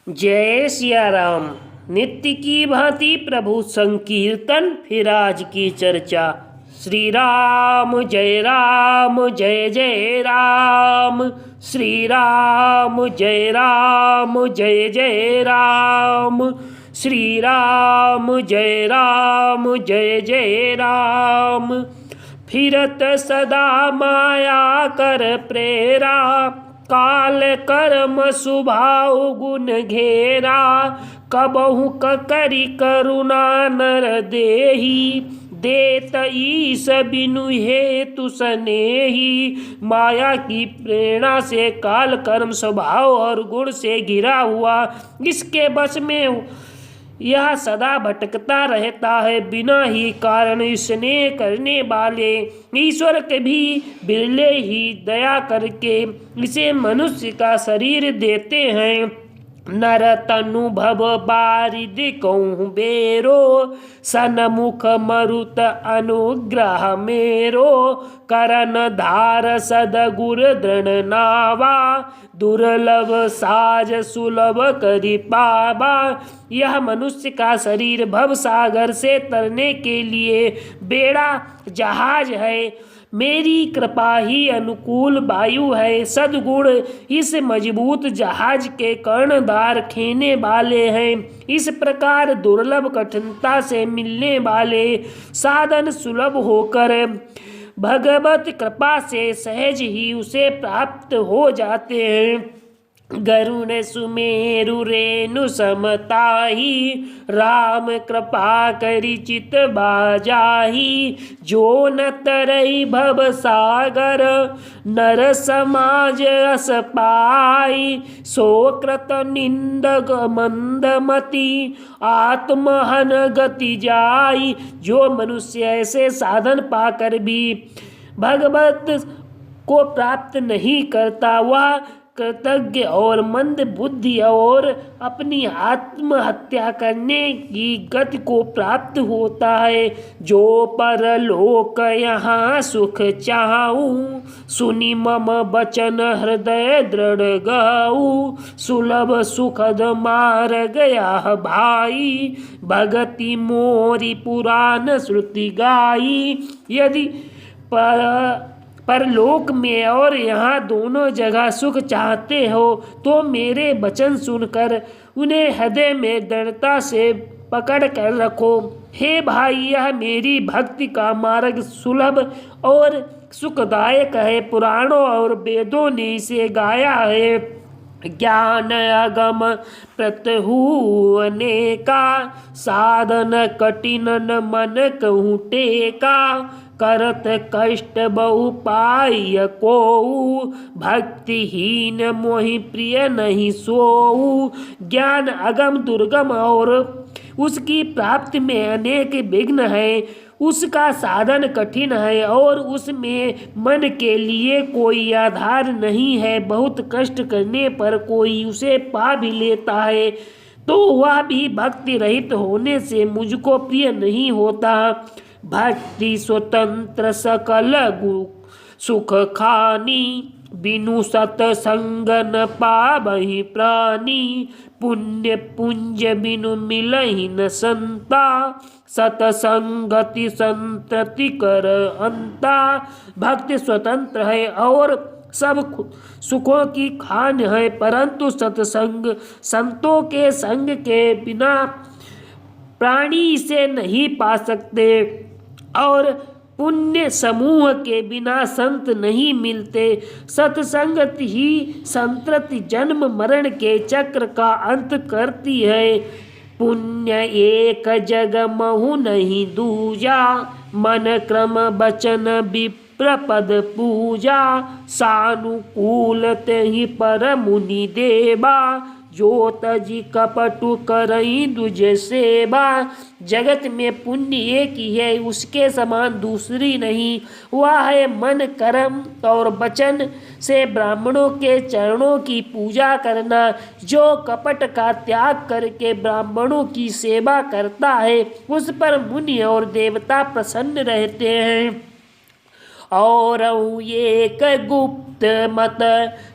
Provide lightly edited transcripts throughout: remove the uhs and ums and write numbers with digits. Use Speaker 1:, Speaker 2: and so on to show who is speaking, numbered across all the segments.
Speaker 1: जय सिया राम। नित्य की भांति प्रभु संकीर्तन, फिर आज की चर्चा। श्री राम जय राम, जय जय राम। श्री राम जय राम, जय जय राम। श्री राम जय राम, जय जय राम। फिरत सदा माया कर प्रेरा, काल कर्म स्वभाव गुण घेरा। कबहु करी करुणा नर देही, देत ईस बिनु हेतु सनेही। माया की प्रेरणा से काल कर्म स्वभाव और गुण से घिरा हुआ इसके बस में यह सदा भटकता रहता है। बिना ही कारण स्नेह करने वाले ईश्वर के भी बिरले ही दया करके इसे मनुष्य का शरीर देते हैं। नर तनु भव बारिद कहूँ बेरो, सनमुख मरुत अनुग्रह मेरो। करन धार सदगुर दृढ़ नावा, दुर्लभ साज सुलभ करि पावा। यह मनुष्य का शरीर भव सागर से तरने के लिए बेड़ा जहाज है। मेरी कृपा ही अनुकूल वायु है। सद्गुण इस मजबूत जहाज के कर्णधार खेने वाले हैं। इस प्रकार दुर्लभ कठिनता से मिलने वाले साधन सुलभ होकर भगवत कृपा से सहज ही उसे प्राप्त हो जाते हैं। गरुण सुमेरु रेणु समताही, राम कृपा करि चित बाजाही। जो न तरई भव सागर, नर समाज अस पाई। सो कृत निंदक मंदमति, आत्महन गति जाई। जो मनुष्य ऐसे साधन पाकर भी भगवत को प्राप्त नहीं करता, वह कृतज्ञ और मंद बुद्धि और अपनी आत्महत्या करने की गति को प्राप्त होता है। जो परलोक यहाँ सुख चाहूँ, सुनि मम बचन हृदय दृढ़ गहूँ। सुलभ सुखद मार्ग यह भाई, भगति मोरी पुराण श्रुति गाई। यदि परलोक में और यहाँ दोनों जगह सुख चाहते हो तो मेरे वचन सुनकर उन्हें हृदय में दृढ़ता से पकड़ कर रखो। हे भाई, यह मेरी भक्ति का मार्ग सुलभ और सुखदायक है। पुराणों और वेदों ने इसे गाया है। ज्ञान अगम प्रत्यहु अनेका, साधन कठिन मन कहूँ टेका। करत कष्ट बहु पाय कोऊ, भक्तिहीन मोहि प्रिय नहीं सोऊ। ज्ञान अगम दुर्गम और उसकी प्राप्ति में अनेक विघ्न है। उसका साधन कठिन है और उसमें मन के लिए कोई आधार नहीं है। बहुत कष्ट करने पर कोई उसे पा भी लेता है तो वह भी भक्ति रहित होने से मुझको प्रिय नहीं होता। भक्ति स्वतंत्र सकल सुख खानी, बिनु सतसंग न पावहि प्राणी। पुण्य पुंज बिनु मिलहि न संता, सतसंगति संतति कर अंता। भक्ति स्वतंत्र है और सब सुखों की खान है, परंतु सत्संग संतों के संग के बिना प्राणी इसे नहीं पा सकते और पुण्य समूह के बिना संत नहीं मिलते। सत्संगत ही संतति जन्म मरण के चक्र का अंत करती है। पुण्य एक जग महु नहीं दूजा, मन क्रम बचन विप्रपद पूजा। सानुकूल तेहि पर मुनि देवा, जो तजी कपटु करई दुज सेवा। जगत में पुण्य एक ही है, उसके समान दूसरी नहीं। वह है मन कर्म और वचन से ब्राह्मणों के चरणों की पूजा करना। जो कपट का त्याग करके ब्राह्मणों की सेवा करता है उस पर मुनि और देवता प्रसन्न रहते हैं और एक गुप्त मत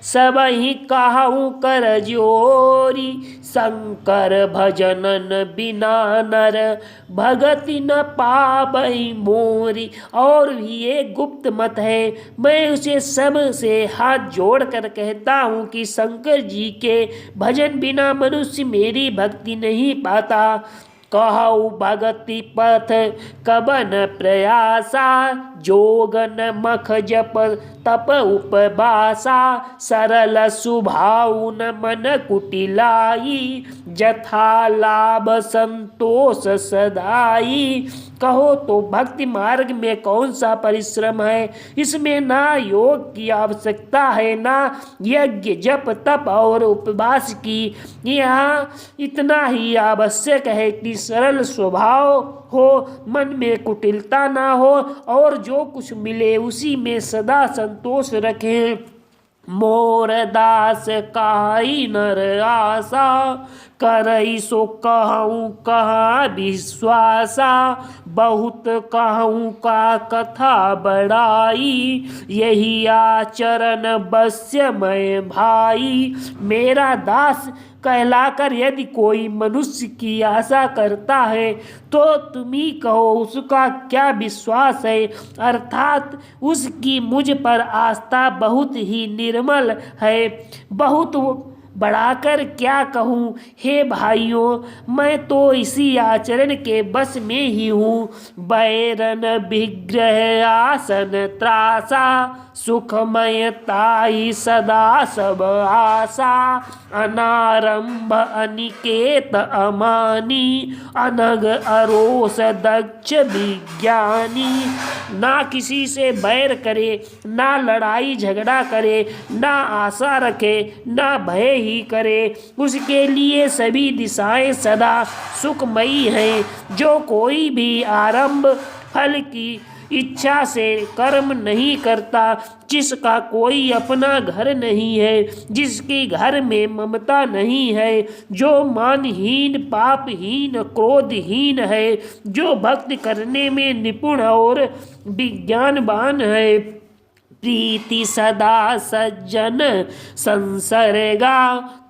Speaker 1: सबहि कहूँ कर जोरी, शंकर भजनन बिना नर भगति न पावई मोरी। और भी एक गुप्त मत है, मैं उसे सब से हाथ जोड़ कर कहता हूँ कि शंकर जी के भजन बिना मनुष्य मेरी भक्ति नहीं पाता। कहु भगति पथ कबन प्रयासा, जोगन मख जप तप उपवासा, सरल सुभाव न मन कुटिलाई, जथा लाभ संतोष सदाई। कहो तो भक्ति मार्ग में कौन सा परिश्रम है? इसमें ना योग की आवश्यकता है, ना यज्ञ जप तप और उपवास की। यहाँ इतना ही आवश्यक है कि सरल स्वभाव हो, मन में कुटिलता ना हो और जो कुछ मिले उसी में सदा संतोष रखें। मोर दास काई नर आशा, करई सो कहूँ कहाँ विश्वासा, बहुत कहूँ का कथा बड़ाई, यही आचरण बस्य मैं भाई। मेरा दास कहलाकर यदि कोई मनुष्य की आशा करता है तो तुम ही कहो उसका क्या विश्वास है, अर्थात उसकी मुझ पर आस्था बहुत ही निर्मल है। बहुत बढ़ाकर क्या कहूँ हे भाइयों, मैं तो इसी आचरण के बस में ही हूँ। बैरन विग्रह आसन त्रासा, सुखमय ताई सदा सब आशा, अनारंभ अनिकेत अमानी, अनग अरोस दक्ष विज्ञानी। ना किसी से बैर करे, ना लड़ाई झगड़ा करे, ना आशा रखे, ना भय ही करे, उसके लिए सभी दिशाएं सदा सुखमयी हैं। जो कोई भी आरंभ फल की इच्छा से कर्म नहीं करता, जिसका कोई अपना घर नहीं है, जिसके घर में ममता नहीं है, जो मानहीन पापहीन क्रोधहीन है, जो भक्ति करने में निपुण और विज्ञानवान है, प्रीति सदा सज्जन संसर्गा,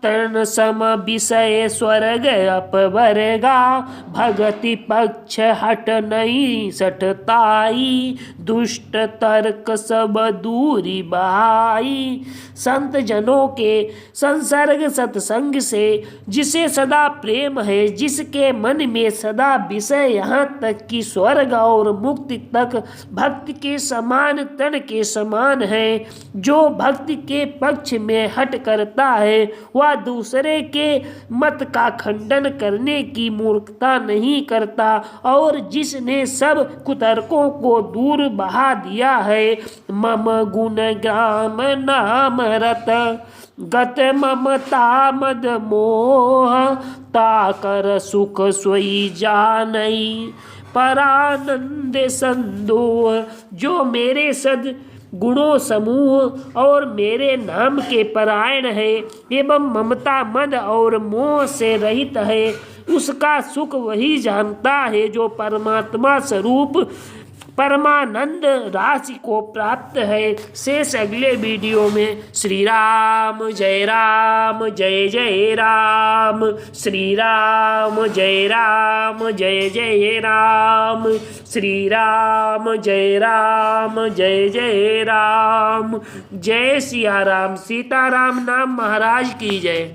Speaker 1: तरण सम विषय स्वर्ग अपवर्गा, भगति पक्ष हट नहीं सटताई, दुष्ट तर्क सब दूरी बहाई। संत जनों के संसर्ग सत्संग से जिसे सदा प्रेम है, जिसके मन में सदा विषय यहाँ तक कि स्वर्ग और मुक्ति तक भक्ति के समान तन के समान है, जो भक्ति के पक्ष में हट करता है वह दूसरे के मत का खंडन करने की मूर्खता नहीं करता, और जिसने सब कुतर्कों को दूर बहा दिया है। मम गुण ग्राम नाम रत, गत ममता मद मोह, ताकर सुख सोई जानई, परानंद संदोह। जो मेरे सद गुणों समूह और मेरे नाम के परायण है एवं ममता मद और मोह से रहित है, उसका सुख वही जानता है जो परमात्मा स्वरूप परमानंद राशि को प्राप्त है। शेष अगले वीडियो में। श्री राम जय जय राम, श्री राम जय जय राम, श्री राम जय जय राम। जय सिया राम, सीताराम नाम महाराज की जय।